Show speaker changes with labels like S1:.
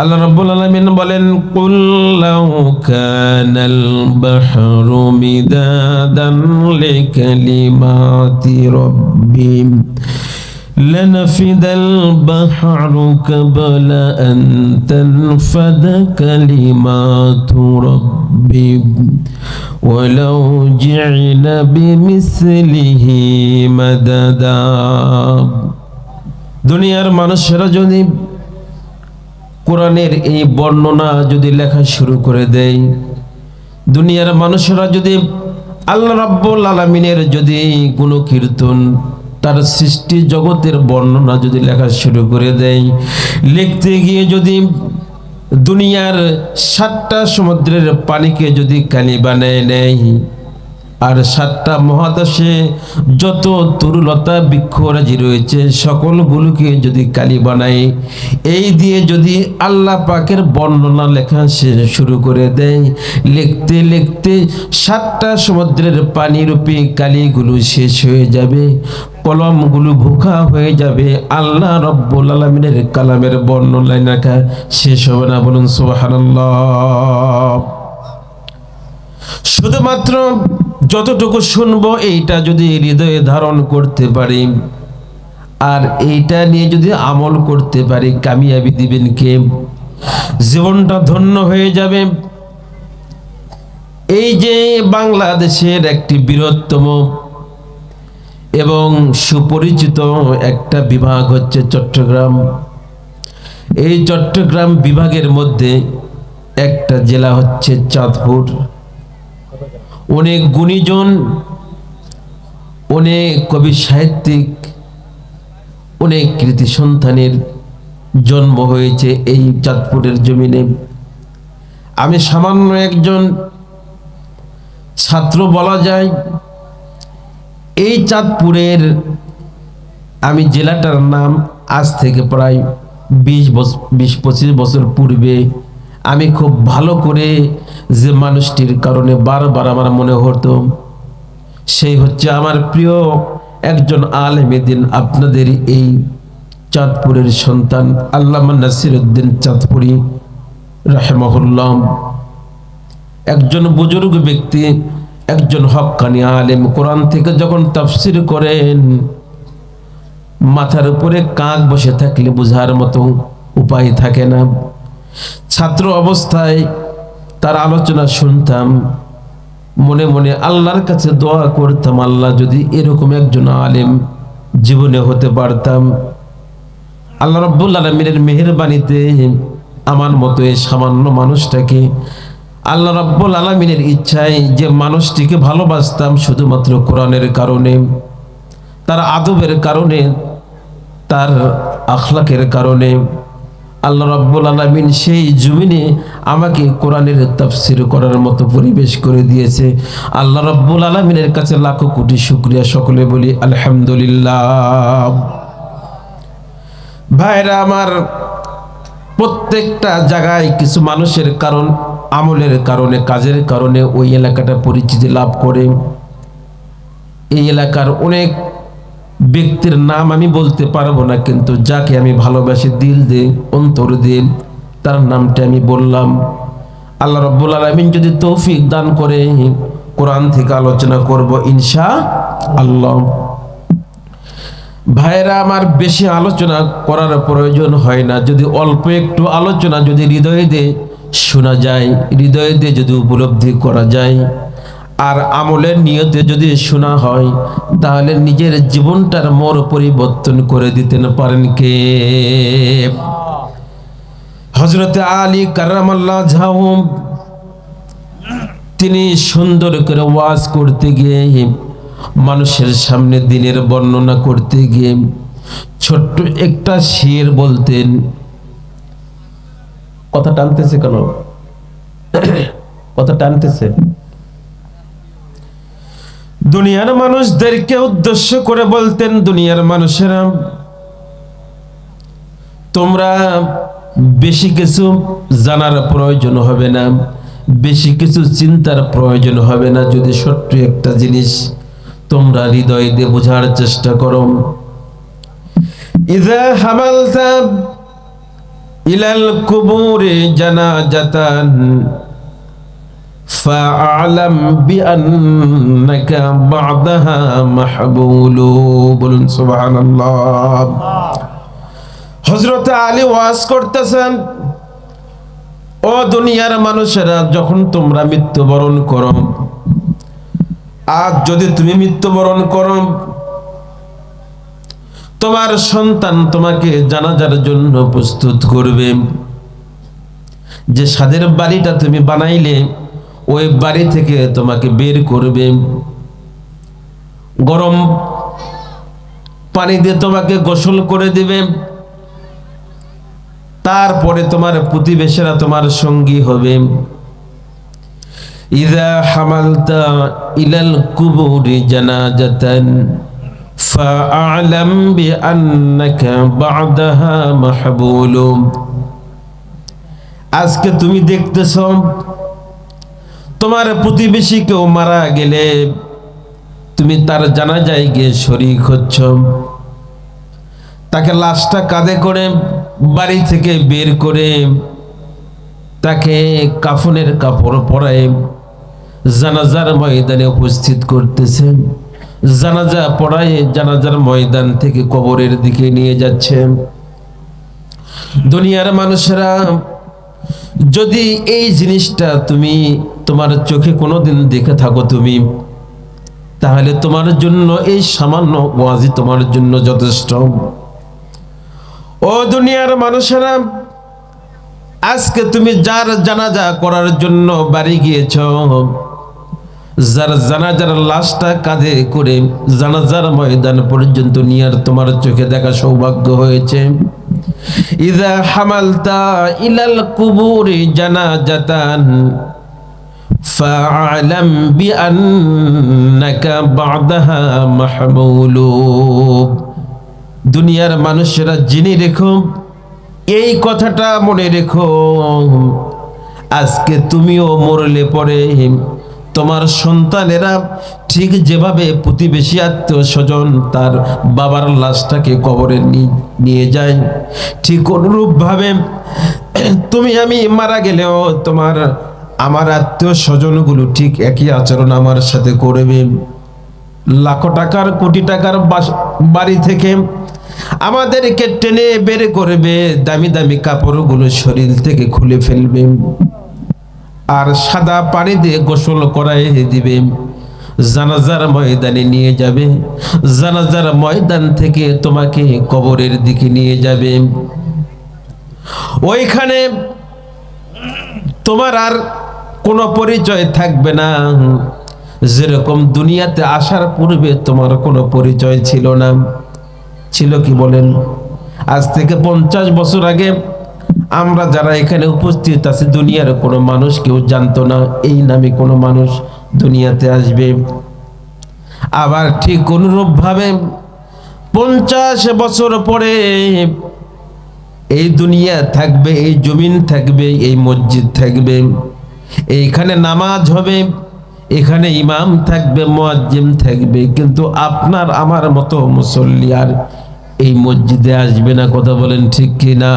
S1: আল্লাহ রাব্বুল আলামিন বলেন, কুল লাউ কানাল বাহরু মিদাদান লিকালিমাতি রাব্বি লানাফিদাল বাহরু ক্বাবলা আন তানফাদা কালিমাতু রাব্বি ওয়ালাউ জি'না বিমিসলিহি মাদাদা। দুনিয়ার মানুষেরা যদি কোরআনের এই বর্ণনা যদি লেখা শুরু করে দেয়, দুনিয়ার মানুষেরা যদি আল্লাহ রাব্বুল আলামিনের যদি গুণকীর্তন, তার সৃষ্টি জগতের বর্ণনা যদি লেখা শুরু করে দেয়, লিখতে গিয়ে যদি দুনিয়ার 7টা সমুদ্রের পানিকে যদি কালি বানায় নেয়, আর 7টা মহাদেশে যত তরুলতা বৃক্ষরাজি রয়েছে সকলগুলোকে যদি কালি বানায়, এই দিয়ে যদি আল্লাহ পাকের বর্ণনা লেখা শুরু করে দেয়, লিখতে লিখতে 7টা সমুদ্রের পানিরূপী কালিগুলো শেষ হয়ে যাবে, কলমগুলো ভুখা হয়ে যাবে, আল্লাহ রাব্বুল আলামিনের কালামের বর্ণনা লেখা শেষ হবে না। বলুন সুবহানাল্লাহ। শুধুমাত্র যতটুকু শুনবো এইটা যদি হৃদয়ে ধারণ করতে পারি আর এইটা নিয়ে যদি আমল করতে পারি, কামিয়াবি দিবেন কে? জীবনটা ধন্য হয়ে যাবে। এই যে বাংলাদেশের একটি বৃহত্তম এবং সুপরিচিত একটা বিভাগ হচ্ছে চট্টগ্রাম। এই চট্টগ্রাম বিভাগের মধ্যে একটা জেলা হচ্ছে চাঁদপুর। অনেক গুণীজন, অনেক কবি সাহিত্যিক, অনেক কৃতি সন্তানের জন্ম হয়েছে এই চাঁদপুরের জমিনে। আমি সামান্য একজন ছাত্র বলা যায়। এই চাঁদপুরের আমি জেলাটার নাম আজ থেকে প্রায় 20-25 বছর পূর্বে আমি খুব ভালো করে যে মানুষটির কারণে বারবার আমার মনে হতো, সেই হচ্ছে আমার প্রিয় একজন আলেম দ্বীন, আপনাদের এই চাঁদপুরের সন্তান আল্লামা নাসিরউদ্দিন চাঁদপুরি রাহিমাহুল্লাহ। একজন বুজুর্গ ব্যক্তি, একজন হক্কানি আলেম। কোরআন থেকে যখন তাফসীর করেন, মাথার উপরে কাক বসে থাকলে বোঝার মতো উপায় থাকে না। ছাত্র অবস্থায় তার আলোচনা শুনতাম, মনে মনে আল্লাহর কাছে দোয়া করতাম, আল্লাহ যদি এরকম একজন আলেম জীবনে হতে পারতাম। আল্লাহ রাব্বুল আলামিনের মেহেরবানিতে আমার মতো এই সামান্য মানুষটাকে আল্লাহ রাব্বুল আলামিনের ইচ্ছায় যে মানুষটিকে ভালোবাসতাম শুধুমাত্র কোরআনের কারণে, তার আদবের কারণে, তার আখলাকের কারণে, আল্লাহ রাব্বুল আলামিন সেই জমিনে আমাকে কোরআনের তাফসীর করার মতো পরিবেশ করে দিয়েছে। আল্লাহ রাব্বুল আলামিনের কাছে লাখো কোটি শুকরিয়া। সকলে বলি আলহামদুলিল্লাহ। ভাইরা আমার, প্রত্যেকটা জায়গায় কিছু মানুষের কারণ, আমলের কারণে, কাজের কারণে ওই এলাকাটা পরিচিতি লাভ করে। এই এলাকার অনেক ব্যক্তির নাম আমি বলতে পারবো না, কিন্তু যাকে আমি ভালোবাসি দিল দিয়ে, অন্তর দিয়ে, তার নামটা আমি বললাম। আল্লাহ রাব্বুল আলামিন যদি তৌফিক দান করে কোরআন থেকে আলোচনা করব ইনশাআল্লাহ। ভাইরা আমার, বেশি আলোচনা করার প্রয়োজন হয় না। যদি অল্প একটু আলোচনা যদি হৃদয়ে দিয়ে শোনা যায়, হৃদয়ে দিয়ে যদি উপলব্ধি করা যায়, আর আমলের নিয়তে যদি শোনা হয়, তাহলে নিজের জীবনটার মোড় পরিবর্তন করে দিতে পারেন কে? হযরত আলী কারামাল্লাহু ওয়াজহাহু তিনি সুন্দর করে ওয়াজ করতে গিয়ে, মানুষের সামনে দিনের বর্ণনা করতে গিয়ে ছোট্ট একটা শের বলতেন। কথা টানতেছে কেন? কথা টানতেছে। দুনিয়ার মানুষদেরকে উদ্দেশ্য করে বলতেন, দুনিয়ার মানুষেরা, তোমরা বেশি কিছু জানার প্রয়োজন হবে না, বেশি কিছু চিন্তার প্রয়োজন হবে না। যদি ছোট্ট একটা জিনিস তোমরা হৃদয় দিয়ে বোঝার চেষ্টা করো। ইযা হামালতা ইলাল কুবুরি জানাজাতান ফাআলাম বিআন্নাকা বা'দাহা মাহবুলু। বলুন সুবহানাল্লাহ। হযরত আলী ওয়াজ করতেছেন, ও দুনিয়ার মানুষেরা, যখন তোমরা মৃত্যুবরণ করো, আজ যদি তুমি মৃত্যুবরণ করো, তোমার সন্তান তোমাকে জানাজার জন্য প্রস্তুত করবে। যে সাদের বাড়িটা তুমি বানাইলে ওই বাড়ি থেকে তোমাকে বের করবে, গরম পানি দিয়ে তোমাকে গোসল করে দিবে, তারপরে তোমার প্রতিবেশীরা তোমার সঙ্গী হবে। ইযা হামালতা ইলাল কুবুরি জানাজাতান ফাআলাম বিআন্নাকা বা'দাহা মাহবুলু। আজকে তুমি দেখতেছ তোমার প্রতিবেশী কেউ মারা গেলে তুমি তার জানাজায় গিয়ে শরীক হচ্ছ, তাকে লাশটা কাঁধে করে বাড়ি থেকে বের করে তাকে কাফনের কাপড় পরায় জানাজার ময়দানে উপস্থিত করতেছে, জানাজা পড়ায় জানাজার ময়দান থেকে কবরের দিকে নিয়ে যাচ্ছে। দুনিয়ার মানুষেরা, যদি এই জিনিসটা তুমি তোমার চোখে কোনোদিন দেখে থাকো তুমি, তাহলে তোমার জন্য এই সামান্য ওয়াজি তোমার জন্য যথেষ্ট। ও দুনিয়ার মানুষেরা, আজকে তুমি যার জানাজা করার জন্য বাড়ি গিয়েছ, যার জানাজার লাশটা কাঁধে করে জানাজার ময়দান পর্যন্ত নিয়ার তোমার চোখে দেখা সৌভাগ্য হয়েছে। ইযা হামালতা ইলাল কুবুরি জানাজাতান ফাআলাম বিআন্নাকা বা'দাহা মাহমুলু। দুনিয়ার মানুষেরা জেনে রেখো, এই কথাটা মনে রেখো, আজকে তুমিও মরলে পরে তোমার সন্তানেরা ঠিক যেভাবে প্রতিবেশী আত্মীয় স্বজন তার বাবার লাশটাকে কবরে নিয়ে যায়, ঠিক অনুরূপভাবে তুমি আমি মারা গেলেও আমার আত্মীয় স্বজনগুলো ঠিক একই আচরণ আমার সাথে করবে। লাখ টাকার কোটি টাকার বাড়ি থেকে আমাদেরকে টেনে বের করবে, দামি দামি কাপড়গুলো শরীর থেকে খুলে ফেলবে, আর সাদা পানি দিয়ে গোসল করাই দিবে, জানাজার ময়দানে নিয়ে যাবে, জানাজার ময়দান থেকে তোমাকে কবরের দিকে নিয়ে যাবে। ওইখানে তোমার আর কোনো পরিচয় থাকবে না, যেরকম দুনিয়াতে আসার পূর্বে তোমার কোনো পরিচয় ছিল না। ছিল কি বলেন? আজ থেকে 50 বছর আগে আমরা যারা এখানে উপস্থিত আছি, দুনিয়ার কোনো মানুষ কেউ জানতো না এই নামে কোনো মানুষ দুনিয়াতে আসবে। আবার ঠিক অনুরূপভাবে 50 বছর পরে এই দুনিয়া থাকবে, এই জমিন থাকবে, এই মসজিদ থাকবে, এইখানে নামাজ হবে, এখানে ইমাম থাকবে, মুয়াজ্জিম থাকবে, কিন্তু আপনার আমার মতো মুসল্লি আর এই মসজিদে আসবে না। কথা বলেন ঠিক কিনা?